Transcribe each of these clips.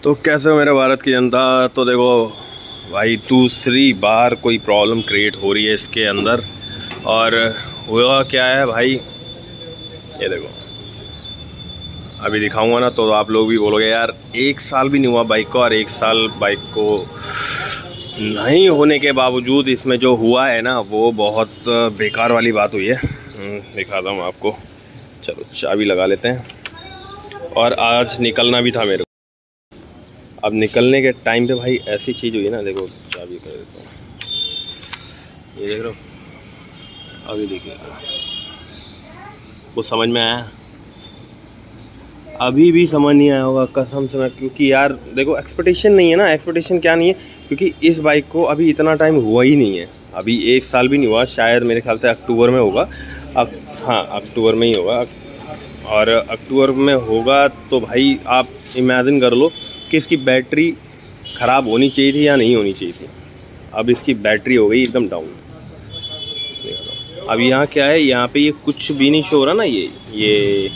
तो कैसे हो मेरे भारत की जनता। तो देखो भाई, दूसरी बार कोई प्रॉब्लम क्रिएट हो रही है इसके अंदर। और हुआ क्या है भाई, ये देखो अभी दिखाऊंगा ना तो आप लोग भी बोलोगे यार 1 साल भी नहीं हुआ बाइक को, और 1 साल बाइक को नहीं होने के बावजूद इसमें जो हुआ है ना वो बहुत बेकार वाली बात हुई है। दिखाता हूँ आपको। चलो चाबी लगा लेते हैं। और आज निकलना भी था मेरे को। अब निकलने के टाइम पे भाई ऐसी चीज़ हुई ना, देखो चाबी कर देता हूँ, ये देख रहे हो। अभी देखिए कुछ समझ में आया? अभी भी समझ नहीं आया होगा कसम से मैं, क्योंकि यार देखो एक्सपेक्टेशन नहीं है ना। एक्सपेक्टेशन क्या नहीं है, क्योंकि इस बाइक को अभी इतना टाइम हुआ ही नहीं है। अभी 1 साल भी नहीं हुआ, शायद मेरे ख्याल से अक्टूबर में होगा। अब हाँ, अक्टूबर में ही होगा। और अक्टूबर में होगा तो भाई आप इमेजिन कर लो कि इसकी बैटरी ख़राब होनी चाहिए थी या नहीं होनी चाहिए थी। अब इसकी बैटरी हो गई एकदम डाउन। अब यहाँ क्या है, यहाँ पे ये कुछ भी नहीं शो हो रहा ना, ये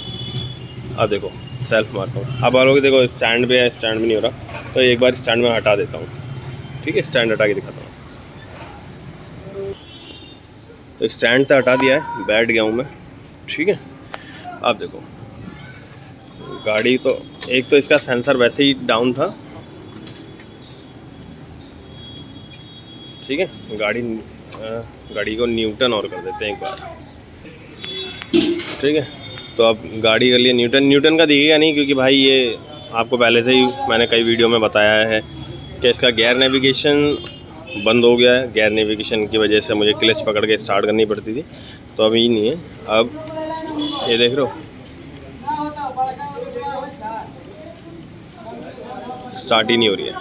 अब देखो सेल्फ मारता हूँ। अब आप लोग देखो स्टैंड पे है, स्टैंड भी नहीं हो रहा। तो एक बार स्टैंड में हटा देता हूँ, ठीक है। स्टैंड हटा के दिखाता हूँ। तो स्टैंड से हटा दिया है, बैठ गया हूँ मैं, ठीक है। अब देखो गाड़ी तो, एक तो इसका सेंसर वैसे ही डाउन था, ठीक है। गाड़ी को न्यूटन और कर देते हैं एक बार, ठीक है। तो अब गाड़ी के लिए न्यूटन का दिखेगा नहीं, क्योंकि भाई ये आपको पहले से ही मैंने कई वीडियो में बताया है कि इसका गियर नेविगेशन बंद हो गया है। गियर नेविगेशन की वजह से मुझे क्लच पकड़ के स्टार्ट करनी पड़ती थी, तो अभी नहीं है। अब ये देख रहे हो स्टार्ट ही नहीं हो रही है,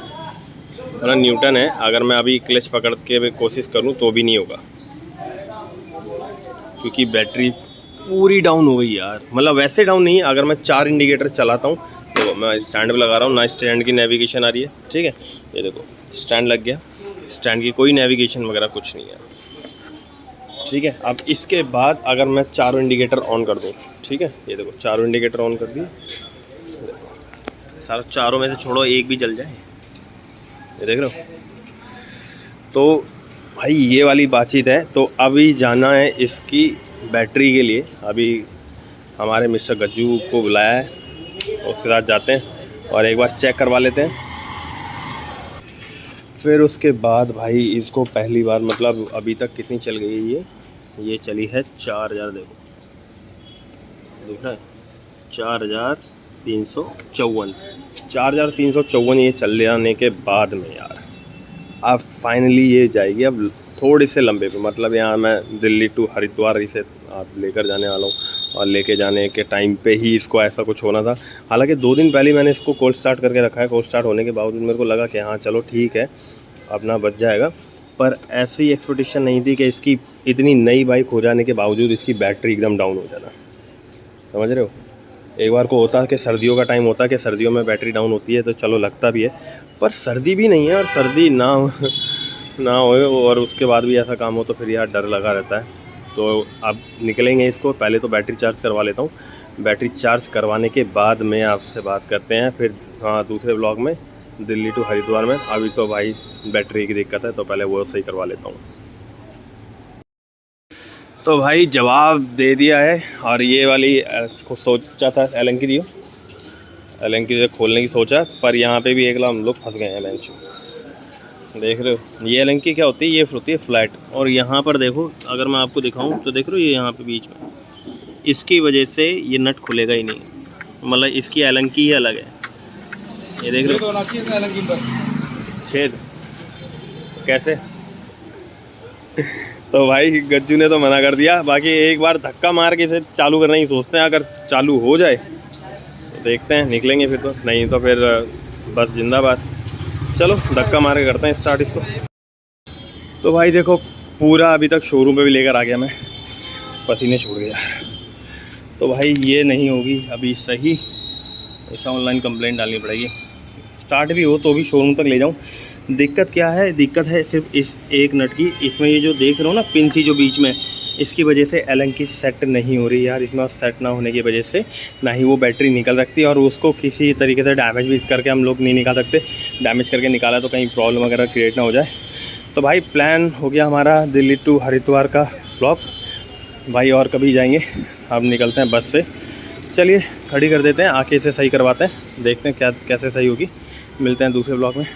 मतलब न्यूटन है। अगर मैं अभी क्लच पकड़ के कोशिश करूं तो भी नहीं होगा, क्योंकि बैटरी पूरी डाउन हो गई यार। मतलब वैसे डाउन नहीं है, अगर मैं 4 इंडिकेटर चलाता हूँ तो मैं स्टैंड पे लगा रहा हूँ ना, स्टैंड की नेविगेशन आ रही है, ठीक है। ये देखो स्टैंड लग गया, स्टैंड की कोई नेविगेशन वगैरह कुछ नहीं है, ठीक है। अब इसके बाद अगर मैं 4 इंडिकेटर ऑन कर दूँ, ठीक है, ये देखो 4 इंडिकेटर ऑन कर दिए, सारा 4 में से छोड़ो एक भी जल जाए, ये देख रहे हो। तो भाई ये वाली बातचीत है। तो अभी जाना है इसकी बैटरी के लिए। अभी हमारे मिस्टर गज्जू को बुलाया है, उसके साथ जाते हैं और एक बार चेक करवा लेते हैं। फिर उसके बाद भाई इसको पहली बार, मतलब अभी तक कितनी चल गई है ये चली है 4000, देखो दिख रहा है 4354 ये चल जाने के बाद में यार अब फाइनली ये जाएगी। अब थोड़े से लंबे पे, मतलब यहाँ मैं दिल्ली टू हरिद्वार इसे आप लेकर जाने वाला हूँ, और लेके जाने के टाइम पे ही इसको ऐसा कुछ होना था। हालांकि 2 दिन पहले मैंने इसको कोल्ड स्टार्ट करके रखा है। कोल्ड स्टार्ट होने के बावजूद मेरे को लगा कि हाँ चलो ठीक है अपना बच जाएगा, पर ऐसी एक्सपेक्टेशन नहीं थी कि इसकी इतनी नई बाइक हो जाने के बावजूद इसकी बैटरी एकदम डाउन हो जाना। समझ रहे हो, एक बार को होता है कि सर्दियों का टाइम होता है कि सर्दियों में बैटरी डाउन होती है तो चलो लगता भी है, पर सर्दी भी नहीं है, और सर्दी ना हो और उसके बाद भी ऐसा काम हो तो फिर यार डर लगा रहता है। तो अब निकलेंगे इसको, पहले तो बैटरी चार्ज करवा लेता हूँ। बैटरी चार्ज करवाने के बाद में आपसे बात करते हैं फिर, हाँ, दूसरे ब्लॉग में दिल्ली टू हरिद्वार में। अभी तो भाई बैटरी की दिक्कत है तो पहले वो सही करवा लेता हूँ। तो भाई जवाब दे दिया है, और ये वाली को सोचा था एलंकी दियो, एलंकी से खोलने की सोचा, पर यहाँ पे भी एक हम लोग फंस गए हैं बेंच। देख रहे हो ये एलंकी क्या होती है, ये होती है फ्लैट। और यहाँ पर देखो, अगर मैं आपको दिखाऊं तो देख रहे हो ये यहाँ पे बीच में, इसकी वजह से ये नट खुलेगा ही नहीं, मतलब इसकी एलंकी ही अलग है। ये देख रहे हो छेद कैसे तो भाई गज्जू ने तो मना कर दिया, बाकी एक बार धक्का मार के इसे चालू करना ही सोचते हैं। अगर चालू हो जाए तो देखते हैं निकलेंगे, फिर तो नहीं तो फिर बस जिंदाबाद। चलो धक्का मार के करते हैं स्टार्ट इसको। तो भाई देखो पूरा अभी तक शोरूम पे भी लेकर आ गया मैं, पसीने छोड़ गया। तो भाई ये नहीं होगी अभी सही, ऐसा ऑनलाइन कंप्लेंट डालनी पड़ेगी। स्टार्ट भी हो तो भी शोरूम तक ले जाऊँ। दिक्कत क्या है, दिक्कत है सिर्फ इस एक नट की। इसमें ये जो देख रहे हो ना पिन थी जो बीच में, इसकी वजह से एलन की सेट नहीं हो रही यार इसमें, और सेट ना होने की वजह से ना ही वो बैटरी निकल सकती है, और उसको किसी तरीके से डैमेज भी करके हम लोग नहीं निकाल सकते। डैमेज करके निकाला तो कहीं प्रॉब्लम वगैरह क्रिएट ना हो जाए। तो भाई प्लान हो गया हमारा दिल्ली टू हरिद्वार का ब्लॉग भाई, और कभी जाएंगे। अब निकलते हैं बस से, चलिए खड़ी कर देते हैं, आके इसे सही करवाते हैं, देखते हैं क्या कैसे सही होगी। मिलते हैं दूसरे ब्लॉग में।